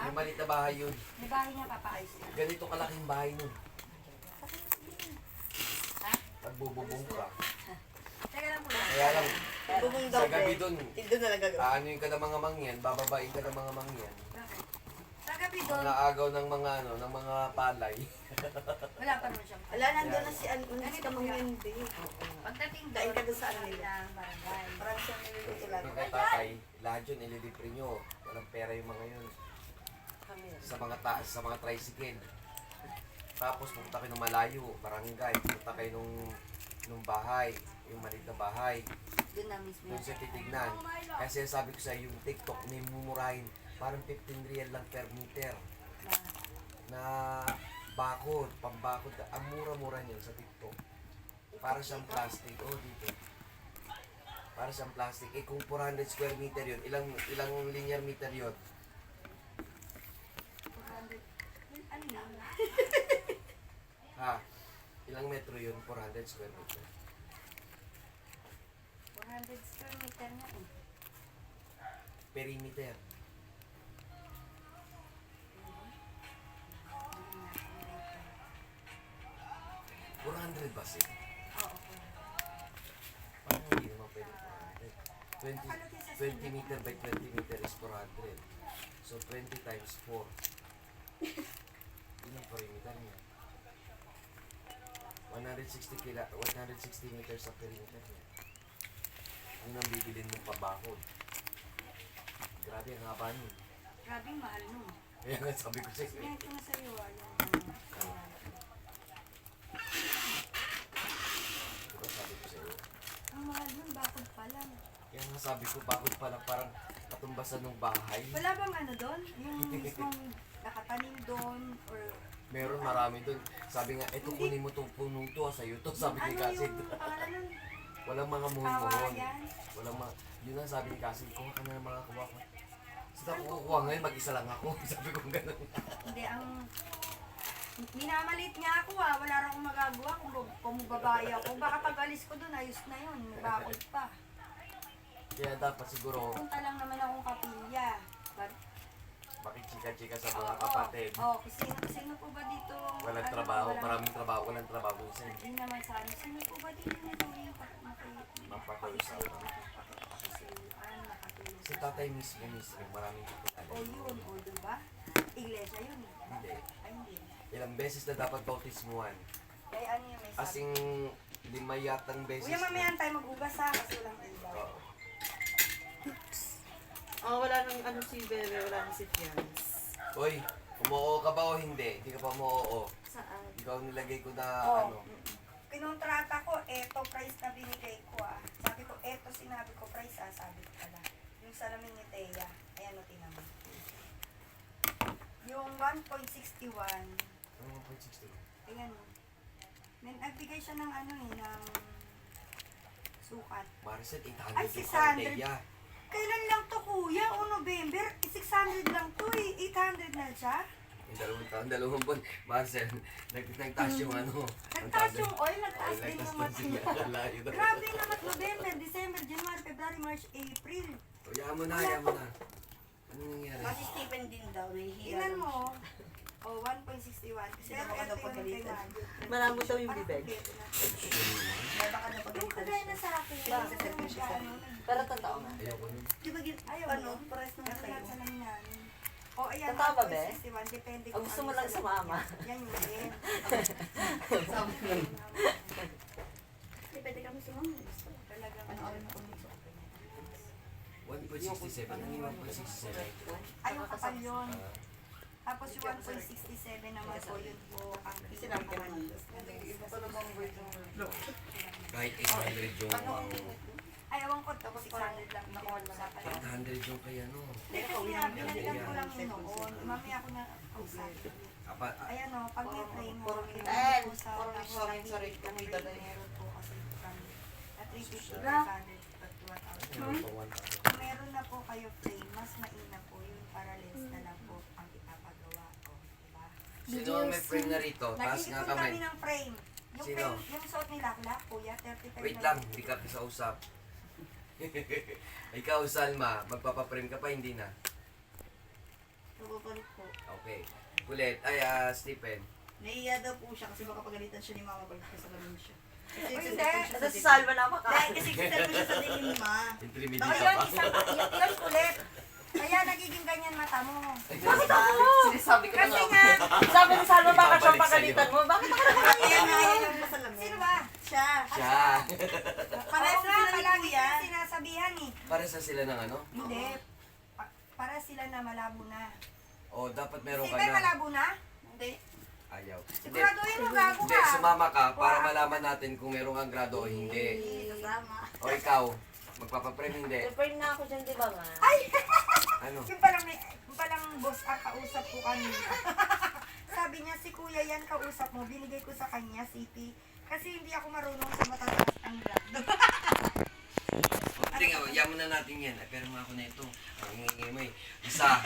May maliit na bahay yun. May bahay niya papaayos niya. Ganito kalaking bahay nun. Ha? Nagbububong ka. Teka lang po lang. Kaya lang, Bubong daw, sa gabi pre. dun, Tildo na lang gagawin. aanuin ka ng mga mangyan, bababain ka ng mga mangyan. Bakit? Sa gabi doon, Mga agaw ng mga ano, ng mga palay. wala pa naman siyang Wala, nandun na si Anunis ka mangwende. Pagdating Kain doon, ka doon sa ano nila. ng barangay. Parang siyang niluluto lang. Kay tatay, lahat yun ililibre nyo. Walang pera yung mga yun. Sa mga taas, sa mga tricycle. Tapos pupunta kayo ng malayo, barangay, pupunta kayo nung bahay, yung maliit na bahay. Doon na mismo. Doon siya titignan. Kasi sabi ko sa yung TikTok, may mumurahin, parang 15 real lang per meter na bakod, pambakod. Ang mura-mura niyan sa TikTok. Para siyang plastic. Oh, dito. Para siyang plastic. Eh kung 400 square meter yun, ilang linear meter yun? 400. Ano yun? Ha? Ilang metro yun? 400 square meter. 400 square meter nga eh. Perimeter. Oo, 400 ba siya? oo. Paano hindi naman pwede 400? 20 meter by 20 meter is 400. So 20 times 4. Yun ang perimeter niya. 160 meters sa perimeter niya. Yun ang bibilin mong pabakod. Grabe ang haba nun. Grabe yung mahal nun. Kaya nga sabi ko sa'yo. Yan ko na sa'yo Diba sabi ko sa'yo? ang mahal nun, bakod pa lang. Kaya nga sabi ko, bakod pala parang katumbasan ng bahay. Wala bang ano doon? Yung mismong nakatanim doon? Or Meron marami dun. Sabi nga, eto kunin mo itong punong to, sa'yo to. Sabi ni ano Kasid. yung pangalan nun? Walang mga muhon-muhon. Kawayan? Walang mga, yun ang sabi ni Kasid, kuha ka na ng mga kuha ko. Saan ako kukuha ngayon, mag-isa lang ako. Sabi ko gano'n. Hindi, ang minamalit niya ako wala rin akong magagawa kung babae ako. Baka pag alis ko doon, ayos na yun, may bakod pa. Kaya dapat siguro, Punta lang naman akong kapilya. makichika-chika sa mga kapatid. Oo, sino po ba dito? Walang trabaho, maraming trabaho, walang trabaho sa inyo. Hindi naman sa ano, sino po ba dito nito yung Mapakausap. Si tatay mismo, maraming kapatid. O yun, o diba? Iglesia yun. Hindi. Ay, hindi. Ilang beses na dapat bautismuhan. Kaya ano yung may sabi? Asing 5 yatang beses Kuya, mamaya tayo mag-ugas ha, kasi walang ilaw. Oo. Oh, wala nang ano si Bebe, wala nang si Fiance. Uy, umuoo ka ba o hindi? Hindi ka pa umuoo. Saan? Ikaw nilagay ko na ano. Kinontrata ko, eto price na binigay ko ah. Sabi ko, eto sinabi ko price ah, sabi ko pala. Yung salamin ni Thea, ayan o, tingnan mo. Yung 1.61, Ano 1.60? ayan mo. Nagbigay siya ng ano eh, ng sukat. Maricel, 800 Ay, yung 600. Cordelia. Kailan lang to kuya? O November? 600 lang to eh. 800 na siya. Yung 2 taon, 2 buwan. Marcel, nagtaas yung ano. Nagtaas yung oil, nagtaas din yung siya. material. Layo na. Grabe naman November, December, January, February, March, April. O, yaman mo na, yaman mo na. Ano nangyari? Kasi Stephen din daw, nahihiya. Ilan mo? O, 1.61. Pero baka ito yung napagalitan. kailangan. Malamo daw yung bibig. May baka napagalitan yung kagaya na sa akin. Bakit? Yung nag-ano, Pero totoo nga. Ayoko nun. Di ba Ayaw ano, mo? pares na Ano kayo. lahat sa namin namin? O, ayan, Totoo ba, be? 1.61. Depende O, gusto mo lang sumama? Yan yung yan. Di pwede kami sumama. Talagang Ano oras na kung 1.67. Ano yung 1.67? Ay, yung kapal yun. Ah, Tapos yung 1.67 naman po, yun po ang Sinabi ka naman. kahit 800 yung... Ay, ewan ko, tapos 600 lang nakuha sa kanya. 800 yung kaya no. Hindi kasi nga, binalikan ko lang yun noon. Mamaya ako na kausap. Ayan o, pag may frame mo, Eh, po sa sorry, kumita na yun. meron po kasi kami. At 350 Bra? 500 pag 2,000. Meron pa 1,000. Kung meron na po kayo frame, mas mainam po yun para less na lang po ang ipapagawa ko. Diba? Sino ang may frame na rito? Taas nga Nag-iipon kami kamay. ng frame. Yung Sino? frame, yung suot ni Lakla, kuya, 35 Wait na lang, hindi ka kausap. Ikaw, Salma, magpapaprame ka pa, hindi na. Nababalit ko. Okay. Kulit. Ay, Stephen. Naiiya daw po siya kasi baka pagalitan siya ni mama pag kasalamin siya. Kasi Uy, sisipon hindi. siya Sa dilim. salva na ako Dahil kasi sisipon siya sa dilim, ma. Intermediate Ayun, ka pa. yun kulit. Kaya nagiging ganyan mata mo. Bakit ako? Sinasabi ko na Kasi nga. nga, Sabi ni Salva, baka siya Babalik pagalitan mo. Bakit ako naman? Kaya nga yan yung masalamin. sino ba? Siya. Siya. Parehas Oo na, nga, palagi kuya. yung sinasabihan eh. Pares na sila ng ano? Hindi. Para sila na malabo na. O, dapat meron Si ka Ben na. malabo na? Hindi. Ayaw. Hindi, Siguraduhin mo, gago hindi, ka. sumama ka para malaman natin kung meron kang grado o hindi. Kasama. O ikaw, magpapaprem hindi. Prepare na ako dyan, di ba, ma? Ano? Yung palang boss ang kausap ko kanina. Sabi niya, si kuya yan kausap mo, binigay ko sa kanya, CP. Kasi hindi ako marunong sa matataas ang grado. Tingnan mo, yaman na natin yan. Ay, pero mga ako na ito. Ang ingay mo eh. Isa.